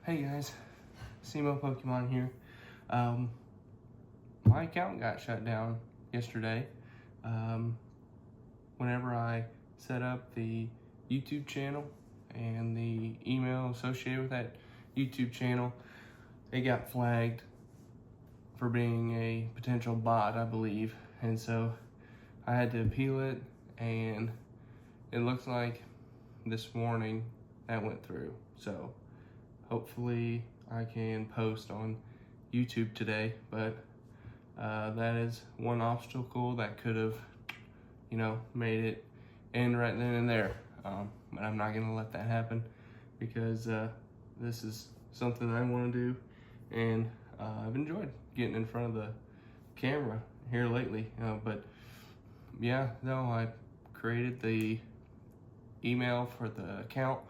Hey guys, Simo Pokemon here. My account got shut down yesterday. Whenever I set up the YouTube channel and the email associated with that YouTube channel, it got flagged for being a potential bot, I believe. And so I had to appeal it, and it looks like this morning that went through. So hopefully I can post on YouTube today, but that is one obstacle that could have, made it end right then and there. But I'm not gonna let that happen because this is something I want to do, and I've enjoyed getting in front of the camera here lately. But yeah, no, I created the email for the account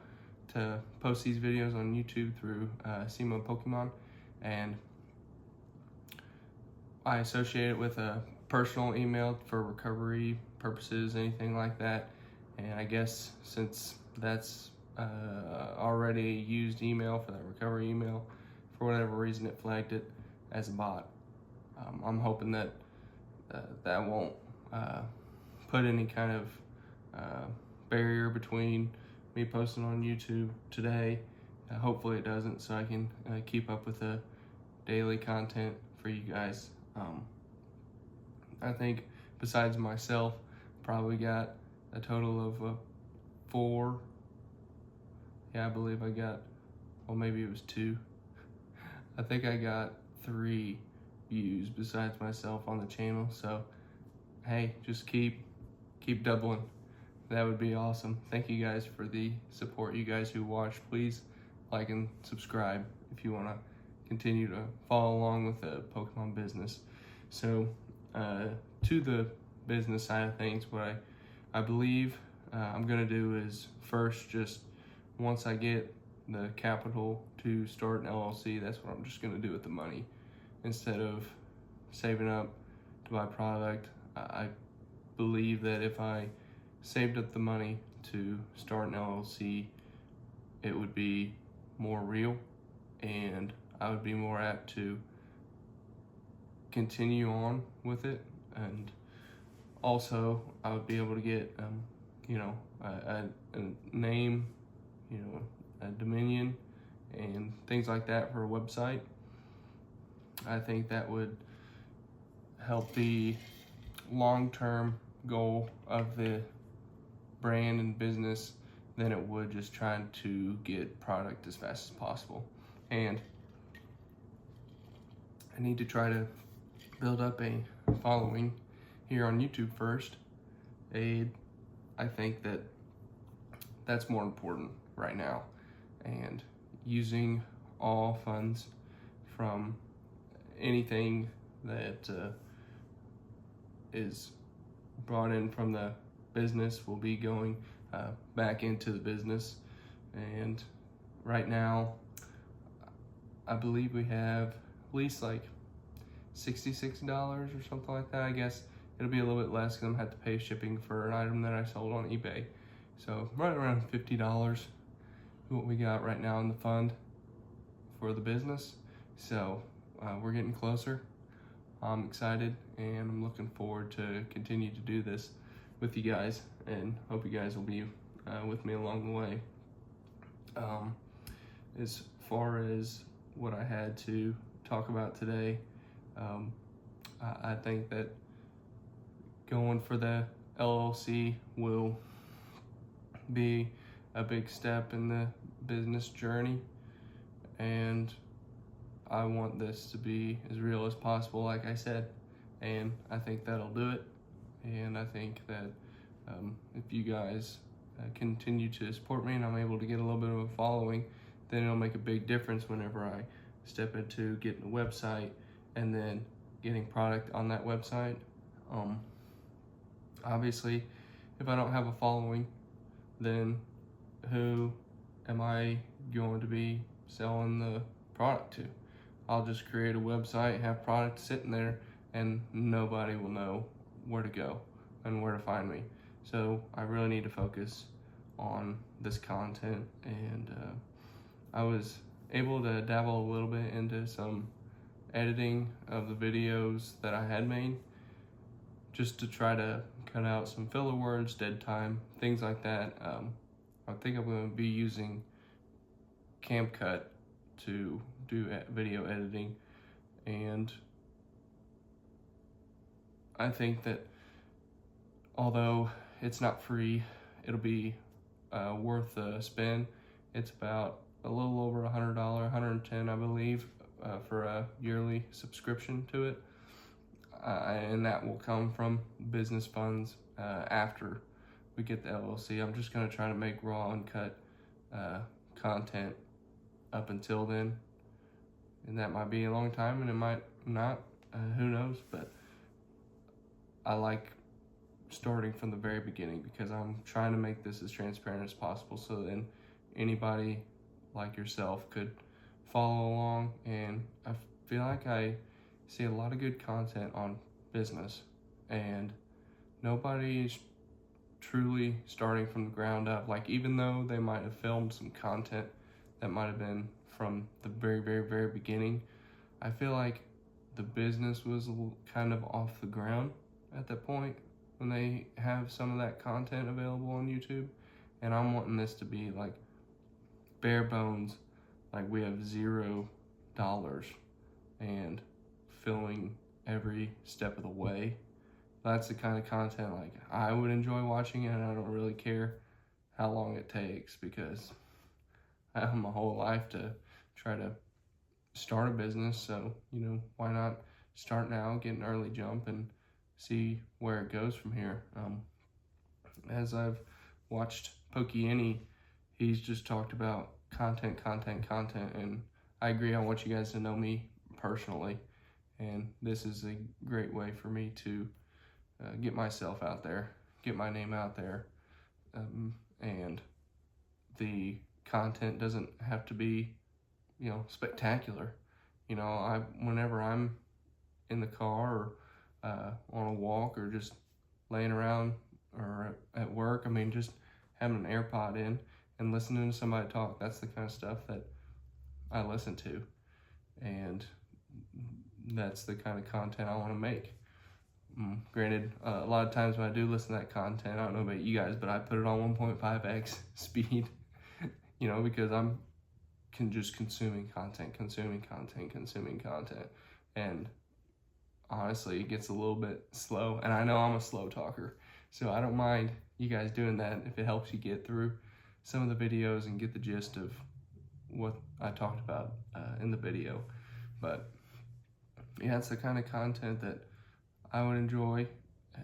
to post these videos on YouTube through Simo Pokemon, and I associate it with a personal email for recovery purposes, anything like that. And I guess since that's already a used email for that recovery email, for whatever reason it flagged it as a bot. I'm hoping that that won't put any kind of barrier between me posting on YouTube today. Hopefully it doesn't, so I can keep up with the daily content for you guys. I think besides myself, probably got a total of 4. Yeah, I believe I got, well, maybe it was 2. I think I got 3 views besides myself on the channel. So hey, just keep doubling. That would be awesome. Thank you guys for the support. You guys who watch, please like and subscribe if you want to continue to follow along with the Pokemon business. So to the business side of things, what I believe I'm gonna do is first, just once I get the capital to start an LLC, that's what I'm just gonna do with the money. Instead of saving up to buy product, I believe that if I saved up the money to start an LLC, it would be more real, and I would be more apt to continue on with it. And also I would be able to get a name, a dominion and things like that for a website. I think that would help the long-term goal of the brand and business than it would just trying to get product as fast as possible. And I need to try to build up a following here on YouTube first. I think that that's more important right now, and using all funds from anything that is brought in from the business will be going back into the business. And right now I believe we have at least like $66 or something like that. I guess it'll be a little bit less because I'm gonna have to pay shipping for an item that I sold on eBay. So right around $50 what we got right now in the fund for the business. So we're getting closer. I'm excited, and I'm looking forward to continue to do this with you guys, and hope you guys will be with me along the way. As far as what I had to talk about today, I think that going for the LLC will be a big step in the business journey, and I want this to be as real as possible, like I said, and I think that'll do it. And I think that if you guys continue to support me and I'm able to get a little bit of a following, then it'll make a big difference whenever I step into getting a website and then getting product on that website. Obviously, if I don't have a following, then who am I going to be selling the product to? I'll just create a website, have product sitting there, and nobody will know where to go and where to find me. So I really need to focus on this content, and I was able to dabble a little bit into some editing of the videos that I had made, just to try to cut out some filler words, dead time, things like that. I think I'm going to be using CapCut to do video editing, and I think that although it's not free, it'll be worth a spend. It's about a little over $100, $110 I believe, for a yearly subscription to it, and that will come from business funds after we get the LLC. I'm just going to try to make raw, uncut content up until then, and that might be a long time and it might not, who knows, but I like starting from the very beginning because I'm trying to make this as transparent as possible, so then anybody like yourself could follow along. And I feel like I see a lot of good content on business, and nobody's truly starting from the ground up. Like, even though they might have filmed some content that might have been from the very, very, very beginning, I feel like the business was kind of off the ground at that point when they have some of that content available on YouTube. And I'm wanting this to be like bare bones, like we have $0 and filling every step of the way. That's the kind of content like I would enjoy watching, and I don't really care how long it takes, because I have my whole life to try to start a business. So, why not start now, get an early jump, and see where it goes from here. As I've watched Pokey, he's just talked about content, and I agree. I want you guys to know me personally, and this is a great way for me to get myself out there, get my name out there, and the content doesn't have to be, spectacular. Whenever I'm in the car or on a walk or just laying around or at work, just having an AirPod in and listening to somebody talk, that's the kind of stuff that I listen to, and that's the kind of content I want to make. Granted, a lot of times when I do listen to that content, I don't know about you guys, but I put it on 1.5x speed, because I'm just consuming content, and honestly, it gets a little bit slow, and I know I'm a slow talker, so I don't mind you guys doing that if it helps you get through some of the videos and get the gist of what I talked about in the video. But yeah, it's the kind of content that I would enjoy,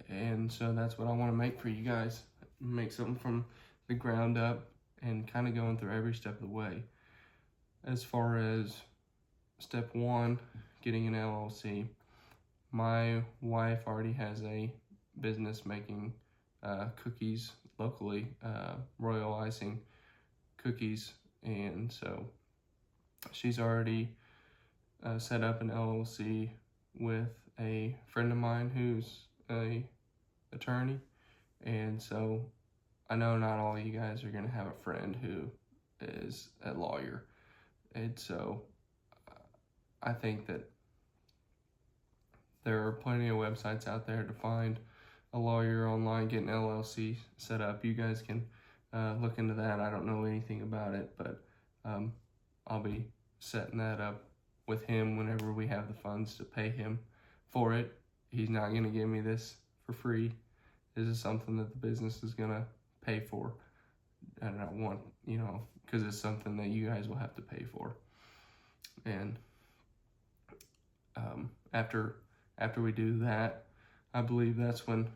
and so that's what I want to make for you guys. Make something from the ground up and kind of going through every step of the way. As far as step one, getting an LLC, my wife already has a business making cookies locally, royal icing cookies, and so she's already set up an LLC with a friend of mine who's a attorney, and so I know not all of you guys are going to have a friend who is a lawyer, and so I think that there are plenty of websites out there to find a lawyer online, get an LLC set up. You guys can look into that. I don't know anything about it, but I'll be setting that up with him whenever we have the funds to pay him for it. He's not going to give me this for free. This is something that the business is going to pay for, and I want, because it's something that you guys will have to pay for. And after we do that, I believe that's when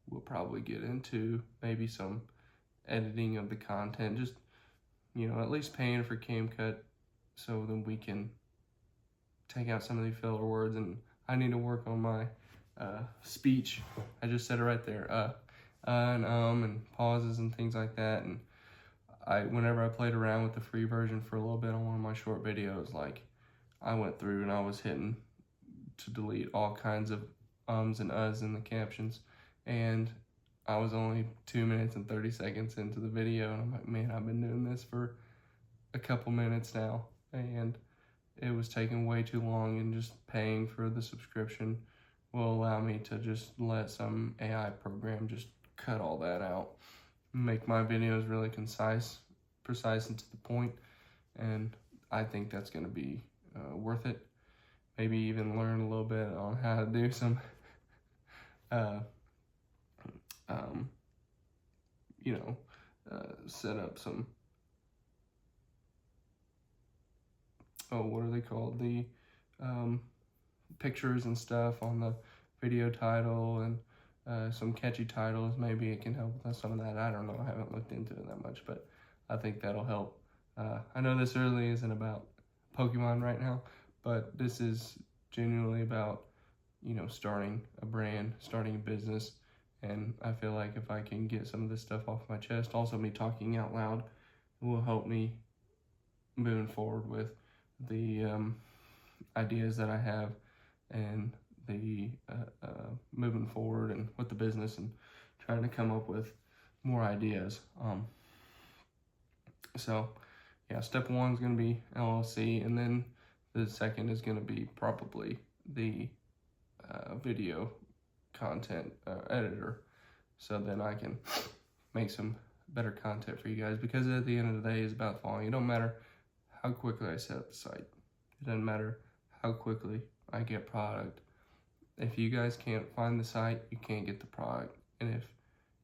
we'll probably get into maybe some editing of the content, just, at least paying for CapCut, so then we can take out some of the filler words. And I need to work on my speech. I just said it right there, and pauses and things like that. And whenever I played around with the free version for a little bit on one of my short videos, like, I went through and I was hitting to delete all kinds of ums and uhs in the captions, and I was only 2 minutes and 30 seconds into the video, and I'm like, man, I've been doing this for a couple minutes now, and it was taking way too long, and just paying for the subscription will allow me to just let some AI program just cut all that out, make my videos really precise and to the point, and I think that's going to be worth it. Maybe even learn a little bit on how to do some, um, set up some, what are they called? The pictures and stuff on the video title, and some catchy titles. Maybe it can help with some of that. I don't know. I haven't looked into it that much, but I think that'll help. I know this really isn't about Pokemon right now, but this is genuinely about, starting a brand, starting a business. And I feel like if I can get some of this stuff off my chest, also me talking out loud will help me moving forward with the ideas that I have, and the moving forward and with the business, and trying to come up with more ideas. So yeah, step one is going to be LLC, and then the second is going to be probably the video content editor, so then I can make some better content for you guys, because at the end of the day, it's about following. It don't matter how quickly I set up the site. It doesn't matter how quickly I get product. If you guys can't find the site, you can't get the product. And if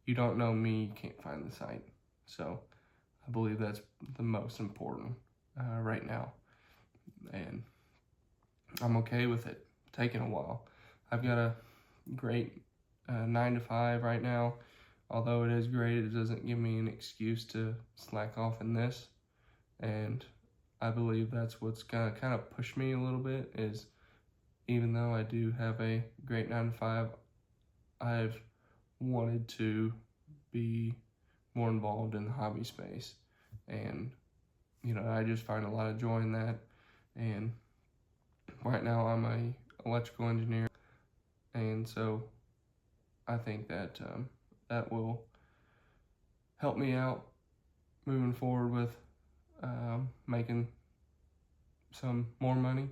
you don't know me, you can't find the site. So I believe that's the most important right now. And I'm okay with it taking a while. I've got a great 9 to 5 right now. Although it is great, it doesn't give me an excuse to slack off in this. And I believe that's what's gonna kind of push me a little bit, is even though I do have a great 9 to 5, I've wanted to be more involved in the hobby space. And, I just find a lot of joy in that. And right now I'm a electrical engineer. And so I think that that will help me out moving forward with making some more money,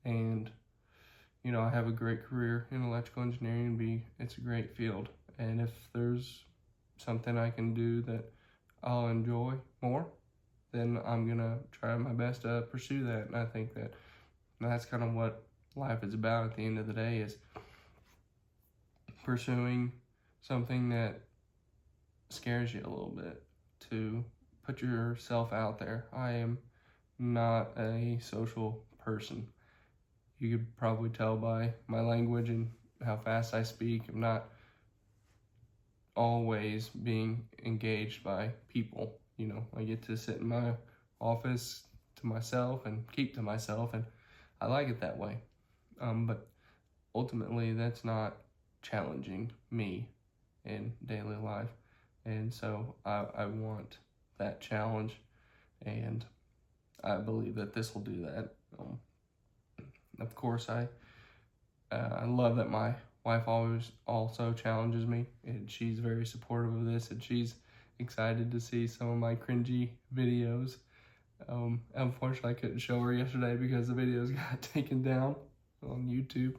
and I have a great career in electrical engineering. It's a great field, and if there's something I can do that I'll enjoy more, then I'm gonna try my best to pursue that. And I think that that's kind of what life is about at the end of the day, is pursuing something that scares you a little bit, to put yourself out there. I am not a social person. You could probably tell by my language and how fast I speak. I'm not always being engaged by people. I get to sit in my office to myself and keep to myself, and I like it that way. But ultimately, that's not challenging me in daily life. And so I want that challenge, and I believe that this will do that. Of course, I love that my wife always also challenges me, and she's very supportive of this, and she's excited to see some of my cringy videos. Unfortunately, I couldn't show her yesterday because the videos got taken down on YouTube.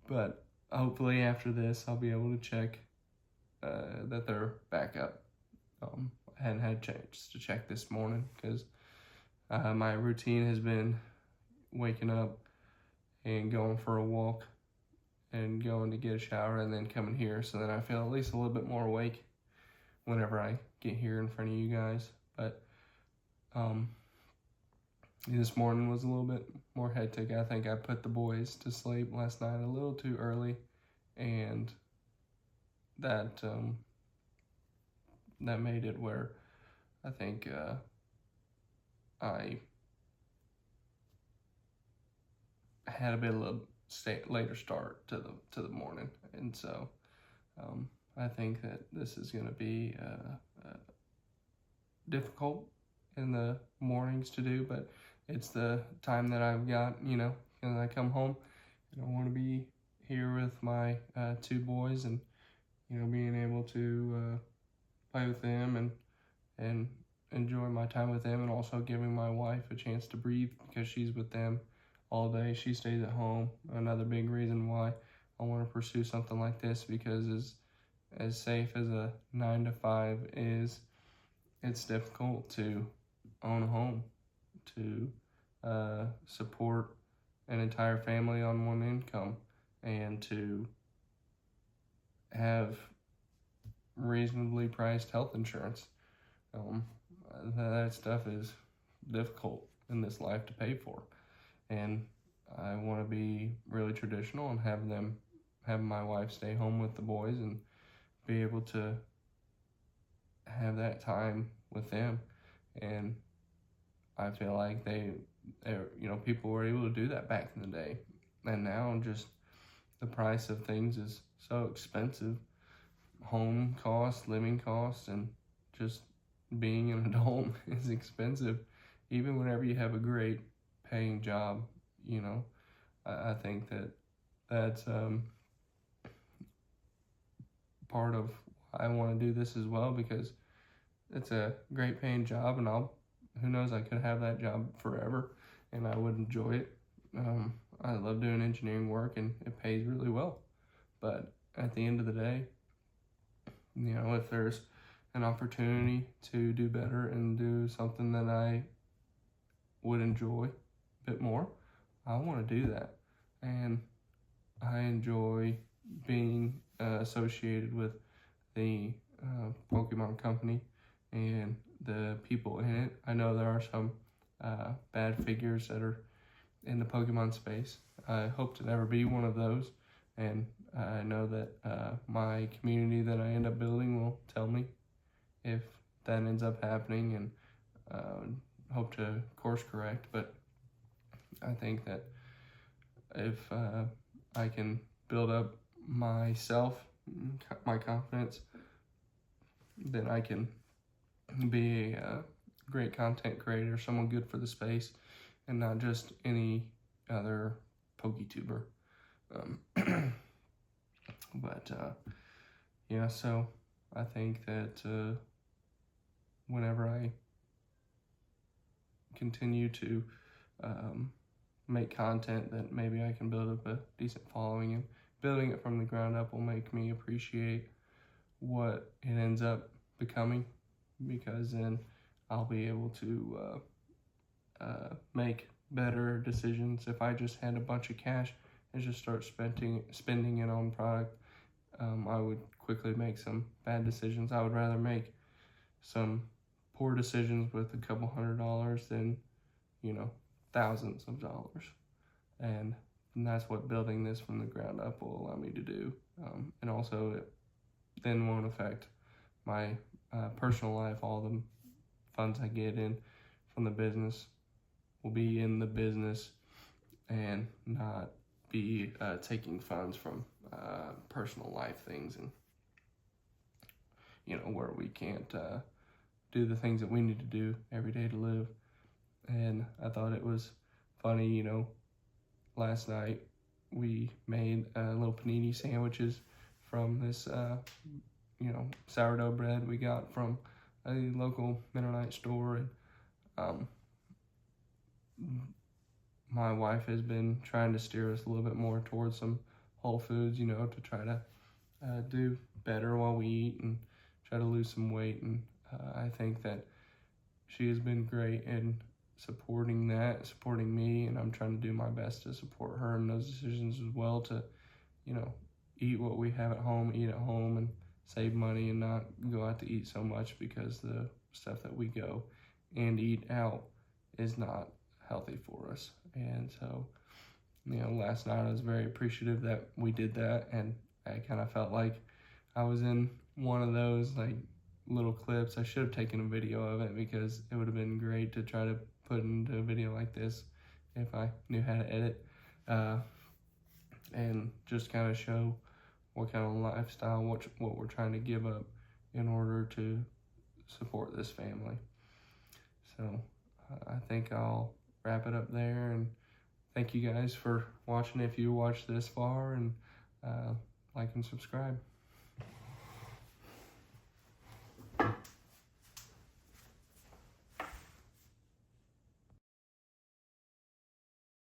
But hopefully after this, I'll be able to check that they're back up. I hadn't had a chance to check this morning because my routine has been waking up and going for a walk and going to get a shower and then coming here, so then I feel at least a little bit more awake whenever I get here in front of you guys. But this morning was a little bit more hectic. I think I put the boys to sleep last night a little too early, and that made it where I think I had a bit of a later start to the morning, and so I think that this is going to be difficult in the mornings to do, but it's the time that I've got, when I come home. I want to be here with my 2 boys, and being able to play with them and enjoy my time with them, and also giving my wife a chance to breathe because she's with them all day. She stays at home. Another big reason why I want to pursue something like this, because as safe as a 9 to 5 is, it's difficult to own a home, to support an entire family on one income, and to have reasonably priced health insurance. That stuff is difficult in this life to pay for, and I want to be really traditional and have my wife stay home with the boys and be able to have that time with them. And I feel like people were able to do that back in the day, and now just the price of things is so expensive. Home costs, living costs, and just being in an adult is expensive. Even whenever you have a great paying job, I think that's part of why I want to do this as well, because it's a great paying job, and who knows, I could have that job forever and I would enjoy it. I love doing engineering work, and it pays really well. But at the end of the day, if there's an opportunity to do better and do something that I would enjoy a bit more, I want to do that. And I enjoy being associated with the Pokemon company and the people in it. I know there are some bad figures that are in the Pokemon space. I hope to never be one of those, and I know that my community that I end up building will tell me if that ends up happening, and hope to course correct. But I think that if I can build up myself, my confidence, then I can be a great content creator, someone good for the space, and not just any other PokeTuber. So I think that whenever I continue to make content that maybe I can build up a decent following, and building it from the ground up will make me appreciate what it ends up becoming, because then I'll be able to make better decisions. If I just had a bunch of cash and just start spending it on product, I would quickly make some bad decisions. I would rather make some poor decisions with a couple $100 than, thousands of dollars. And that's what building this from the ground up will allow me to do. And also, it then won't affect my personal life. All the funds I get in from the business will be in the business and not be taking funds from personal life things, and where we can't do the things that we need to do every day to live. And I thought it was funny, last night we made little panini sandwiches from this sourdough bread we got from a local Mennonite store. And my wife has been trying to steer us a little bit more towards some whole foods, to try to do better while we eat and try to lose some weight. And I think that she has been great in supporting me, and I'm trying to do my best to support her in those decisions as well, to, eat what we have at home, eat at home, and save money, and not go out to eat so much, because the stuff that we go and eat out is not healthy for us. And so, last night I was very appreciative that we did that, and I kind of felt like I was in one of those little clips. I should have taken a video of it, because it would have been great to try to put into a video like this if I knew how to edit, and just kind of show what kind of lifestyle, what we're trying to give up in order to support this family. So I think I'll wrap it up there, and thank you guys for watching if you watched this far, and like and subscribe.